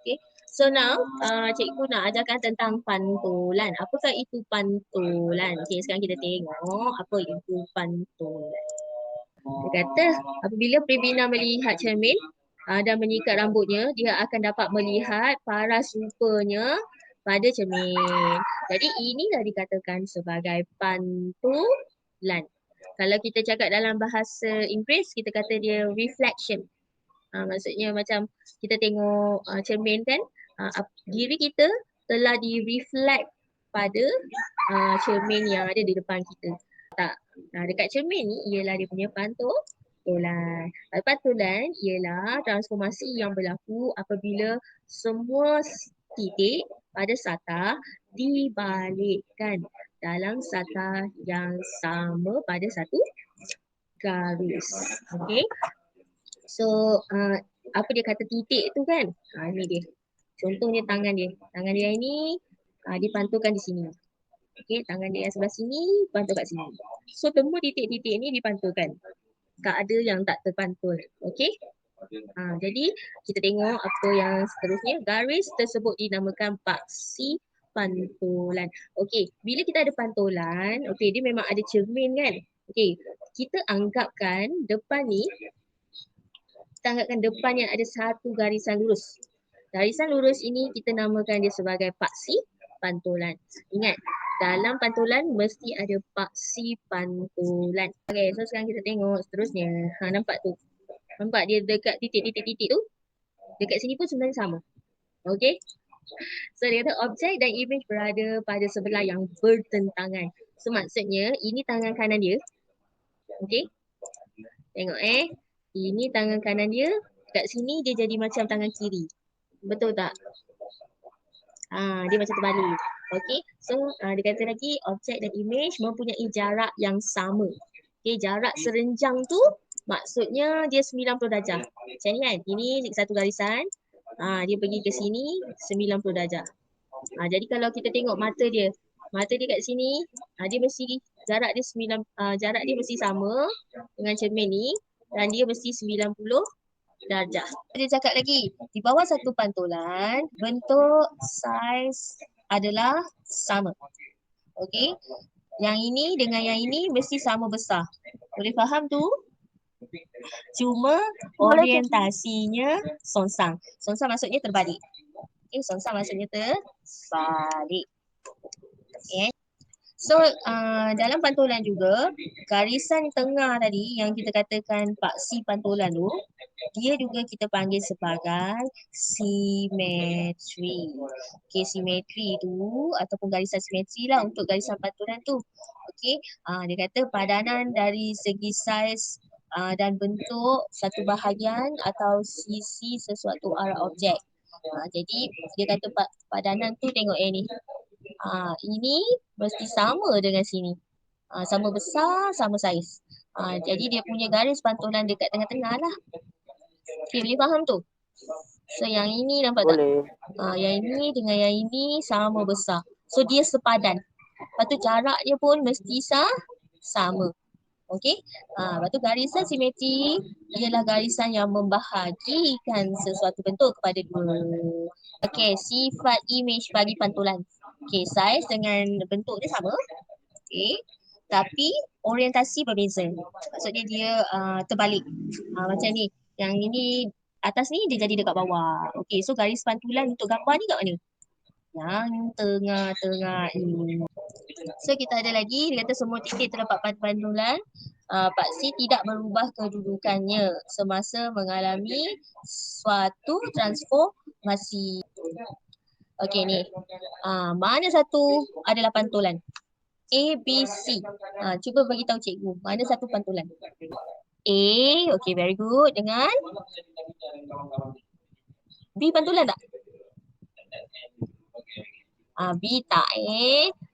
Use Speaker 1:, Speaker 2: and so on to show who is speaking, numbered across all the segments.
Speaker 1: Okay. So now, cikgu nak ajarkan tentang pantulan. Apakah itu pantulan? Okay, sekarang kita tengok apa itu pantulan. Dia kata, apabila Prebina melihat cermin dan menyikat rambutnya, dia akan dapat melihat paras rupanya pada cermin. Jadi inilah dikatakan sebagai pantulan. Kalau kita cakap dalam bahasa Inggeris, kita kata dia reflection. Maksudnya macam kita tengok cermin kan, diri kita telah di-reflect pada cermin yang ada di depan kita. Tak. Dekat cermin ni ialah dia punya pantulan. Pantulan ialah transformasi yang berlaku apabila semua titik pada satah dibalikkan dalam satah yang sama pada satu garis. Okay. So, apa dia kata titik tu kan? Ni dia. Contohnya tangan dia. Tangan dia ni dipantulkan di sini. Okey, tangan dia yang sebelah sini pantul kat sini. So, semua titik-titik ni dipantulkan. Tak ada yang tak terpantul. Okey? Jadi, kita tengok apa yang seterusnya. Garis tersebut dinamakan paksi pantulan. Okey, bila kita ada pantulan, okey, dia memang ada cermin kan? Okey, kita anggapkan depan ni, kita anggapkan depan yang ada satu garisan lurus. Garisan lurus ini kita namakan dia sebagai paksi pantulan. Ingat, dalam pantulan mesti ada paksi pantulan. Okay, so sekarang kita tengok seterusnya. Nampak tu? Nampak dia dekat titik-titik-titik tu? Dekat sini pun sebenarnya sama. Okay? So dia kata objek dan imej berada pada sebelah yang bertentangan. So maksudnya ini tangan kanan dia. Okay? Tengok ini tangan kanan dia. Kat sini dia jadi macam tangan kiri. Betul tak? Dia macam terbalik. Okay. So dia kata lagi objek dan imej mempunyai jarak yang sama. Okay. Jarak serenjang tu maksudnya dia 90 darjah. Macam ni kan. Ini satu garisan. Dia pergi ke sini 90 darjah. Jadi kalau kita tengok mata dia. Mata dia kat sini. Dia mesti jarak dia jarak dia mesti sama dengan cermin ni. Dan dia mesti 90 darjah. Dia cakap lagi, di bawah satu pantulan, bentuk saiz adalah sama. Okey. Yang ini dengan yang ini mesti sama besar. Boleh faham tu? Cuma orientasinya songsang. Songsang maksudnya terbalik. Okey, songsang maksudnya terbalik. Okey. So, dalam pantulan juga, garisan tengah tadi yang kita katakan paksi pantulan tu, dia juga kita panggil sebagai simetri. Okay, simetri tu ataupun garisan simetri lah untuk garisan pantulan tu. Okay, dia kata padanan dari segi saiz dan bentuk satu bahagian atau sisi sesuatu arah objek. Jadi, dia kata padanan tu tengok ni. Ini mesti sama dengan sini. Sama besar, sama saiz. Jadi dia punya garis pantulan dekat tengah-tengah lah. Okay, boleh faham tu? So yang ini nampak
Speaker 2: Boleh.
Speaker 1: tak? Yang ini dengan yang ini sama besar. So dia sepadan. Lepas tu jaraknya pun mesti sama. Okey. Lepas tu garisan simetri ialah garisan yang membahagikan sesuatu bentuk kepada dua. Okey, sifat imej bagi pantulan. Okey, saiz dengan bentuk dia sama. Okey. Tapi orientasi berbeza. Maksudnya dia terbalik. Macam ni. Yang ini atas ni dia jadi dekat bawah. Okey, so garis pantulan untuk gambar ni kat mana? Yang tengah-tengah ini. So kita ada lagi, dia kata semua titik terdapat pantulan paksi tidak berubah kedudukannya semasa mengalami suatu transformasi. Okey ni. Mana satu adalah pantulan? A, B, C. Cuba bagi tahu cikgu, mana satu pantulan? A, okey, very good. Dengan B pantulan tak? B tak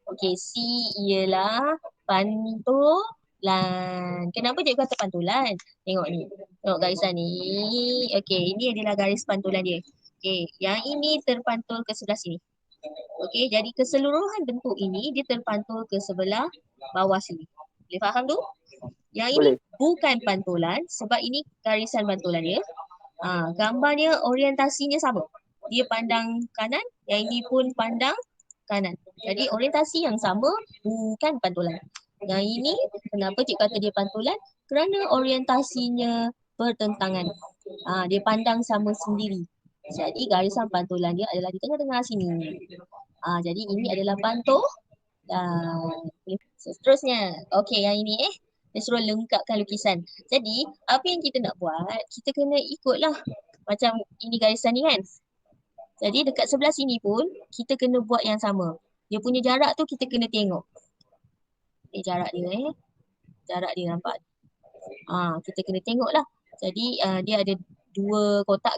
Speaker 1: okey, C ialah pantulan. Kenapa cikgu kata pantulan? Tengok ni. Tengok garisan ni. Okey, ini adalah garis pantulan dia. Okey, yang ini terpantul ke sebelah sini. Okey, jadi keseluruhan bentuk ini dia terpantul ke sebelah bawah sini. Boleh faham tu? Yang ini bukan pantulan sebab ini garisan pantulan dia. Gambarnya orientasinya sama. dia pandang kanan, yang ini pun pandang kanan. Jadi orientasi yang sama bukan pantulan. Yang ini kenapa cikgu kata dia pantulan? Kerana orientasinya bertentangan. Dia pandang sama sendiri. Jadi garisan pantulan dia adalah di tengah-tengah sini. Jadi ini adalah pantulan. Seterusnya, okey yang ini dia suruh lengkapkan lukisan. Jadi apa yang kita nak buat, kita kena ikutlah macam ini garisan ni kan. Jadi dekat sebelah sini pun kita kena buat yang sama. Dia punya jarak tu kita kena tengok. Jarak dia jarak dia nampak. Kita kena tengok lah. Jadi dia ada 2 kotak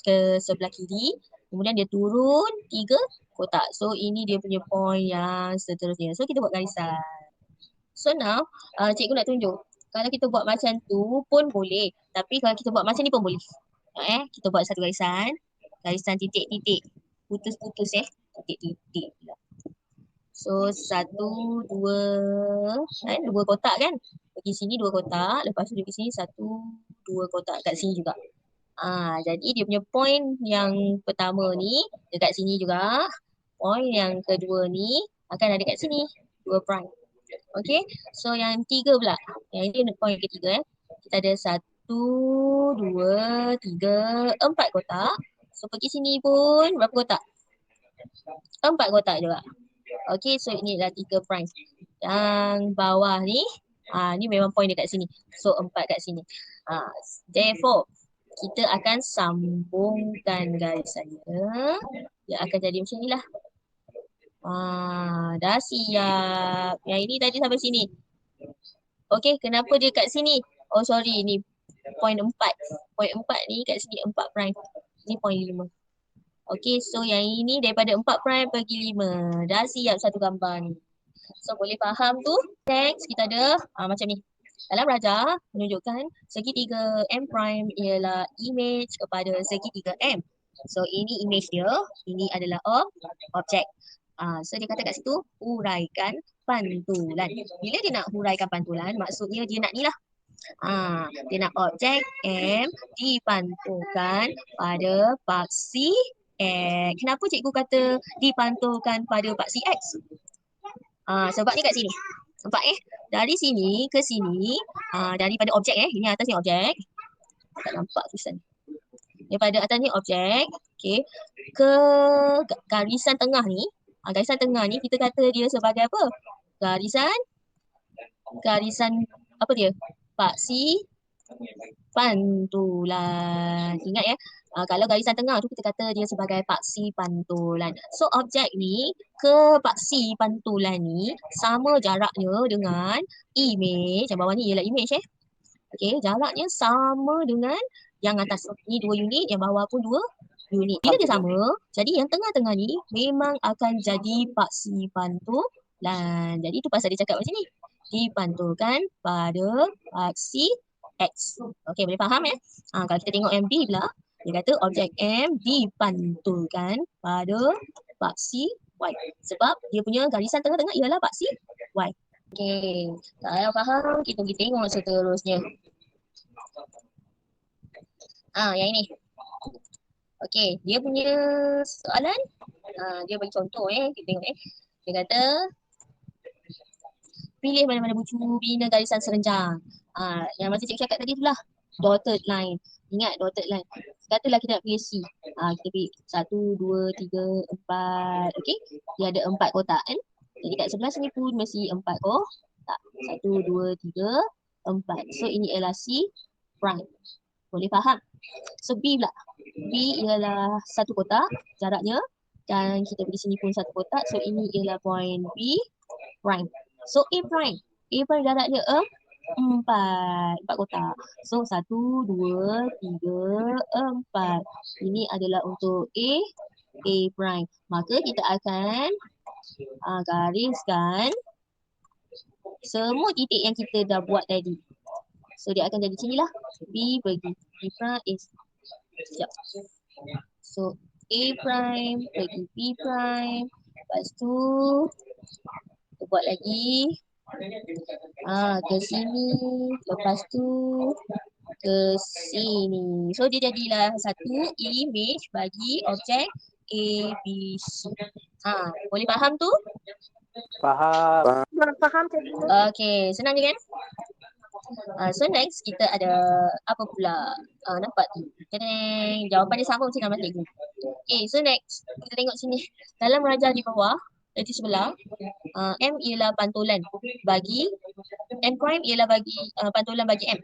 Speaker 1: ke sebelah kiri. Kemudian dia turun 3 kotak. So ini dia punya point yang seterusnya. So kita buat garisan. So now cikgu nak tunjuk. Kalau kita buat macam tu pun boleh. Tapi kalau kita buat macam ni pun boleh. Kita buat satu garisan. Garisan titik-titik. Putus-putus titik-titik. So 1, 2, 2 kotak kan. Pergi sini 2 kotak. Lepas tu dia pergi sini 1, 2 kotak kat sini juga. Jadi dia punya point yang pertama ni dekat sini juga. Point yang kedua ni akan ada kat sini. 2 prime. Okay. So yang 3 pula. Yang ini point ketiga Kita ada 1, 2, 3, 4 kotak. So pergi sini pun berapa kotak? 4 kotak juga. Okay, so ini adalah 3 prime. Yang bawah ni, ni memang point dekat sini. So 4 kat sini. Therefore, kita akan sambungkan garisannya. Dia akan jadi macam ni lah. Dah siap. Yang ini tadi sampai sini. Okay, kenapa dia kat sini? Oh sorry, ni point 4. Point 4 ni kat sini 4 prime. Ni point 5. Okay, so yang ini daripada 4 prime pergi 5. Dah siap satu gambar ni. So boleh faham tu? Teks kita ada macam ni. Dalam rajah menunjukkan segitiga M prime ialah image kepada segitiga M. So ini image dia, ini adalah objek. So dia kata kat situ huraikan pantulan. Bila dia nak huraikan pantulan, maksudnya dia nak ni lah. Dia nak objek M dipantulkan pada paksi X. Kenapa cikgu kata dipantulkan pada paksi X? Sebabnya kat sini. Nampak Dari sini ke sini, daripada objek ini atas ni objek. Tak nampak tulisan. Daripada atas ni objek, okey, ke garisan tengah ni. Garisan tengah ni kita kata dia sebagai apa? Garisan apa dia? Paksi pantulan. Ingat kalau garisan tengah tu kita kata dia sebagai paksi pantulan. So objek ni ke paksi pantulan ni sama jaraknya dengan image. Yang bawah ni ialah image Okey, jaraknya sama dengan yang atas. Ni 2 unit, yang bawah pun 2 unit. Bila dia sama, jadi yang tengah-tengah ni memang akan jadi paksi pantulan. Jadi tu pasal dia cakap macam ni. Dipantulkan pada paksi X. Okey, boleh faham kalau kita tengok MB pula, dia kata objek M dipantulkan pada paksi Y. Sebab dia punya garisan tengah-tengah ialah paksi Y. Okey, kalau faham, kita pergi tengok seterusnya. Yang ini. Okey, dia punya soalan, dia bagi contoh kita tengok Dia kata, pilih mana-mana bucu bina garisan serenjang. Yang macam cikgu cakap tadi tu lah. Dotted line. Ingat dotted line. Katalah kita nak pilih C. Kita pilih 1, 2, 3, 4. Okey. Dia ada 4 kotak kan. Jadi kat sebelah sini pun mesti 4 kotak. 1, 2, 3, 4. So ini ialah C prime. Boleh faham? So B pula. B ialah 1 kotak jaraknya. Dan kita pergi sini pun 1 kotak. So ini ialah point B prime. So A prime. A prime jaraknya 4 kotak. So 1, 2, 3, 4. Ini adalah untuk A prime. Maka kita akan gariskan semua titik yang kita dah buat tadi. So dia akan jadi macam ni lah. B pergi B prime is. Sekejap. So A prime pergi B prime. Lepas tu kita buat lagi. Ke sini. Lepas tu ke sini. So dia jadilah satu image bagi objek A, B, C. Boleh faham tu?
Speaker 2: Faham.
Speaker 3: Faham Cik Guna.
Speaker 1: Okay, senang je kan? So next kita ada apa pula? Nampak tu. Tadang. Jawapan dia sama macam gambar cikgu. Okay, so next kita tengok sini. Dalam rajah di bawah, di sebelah, M ialah pantulan bagi M prime ialah bagi pantulan bagi M.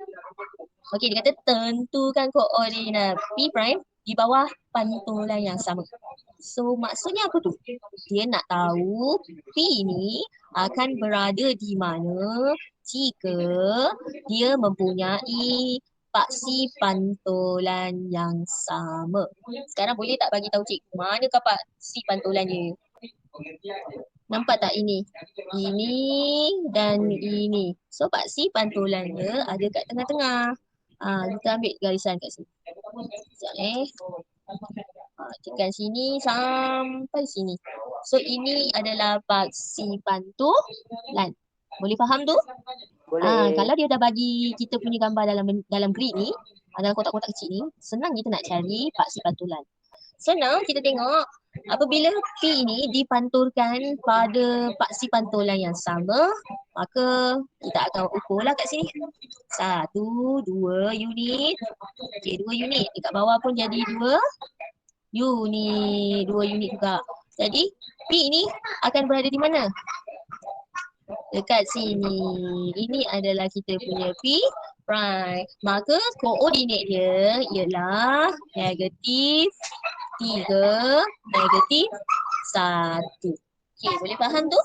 Speaker 1: Okey, dia kata tentukan koordinat P prime di bawah pantulan yang sama. So maksudnya apa tu? Dia nak tahu P ni akan berada di mana jika dia mempunyai paksi pantulan yang sama. Sekarang boleh tak bagi tahu cikgu manakah paksi pantulan dia? Nampak tak ini? Ini dan ini. So paksi pantulannya ada kat tengah-tengah. Kita ambil garisan kat sini. Sekejap tekan sini sampai sini. So ini adalah paksi pantulan. Boleh faham tu?
Speaker 2: Boleh.
Speaker 1: Kalau dia dah bagi kita punya gambar dalam grid ni, dalam kotak-kotak kecil ni, senang kita nak cari paksi pantulan. So now kita tengok apabila P ini dipanturkan pada paksi pantulan yang sama, maka kita akan ukurlah kat sini. 1, 2 unit. Okay, 2 unit. Dekat bawah pun jadi 2 unit. 2 unit juga. Jadi P ini akan berada di mana? Dekat sini. Ini adalah kita punya P prime. Maka koordinat dia ialah negatif 3, negatif 1. Okay, boleh faham tu?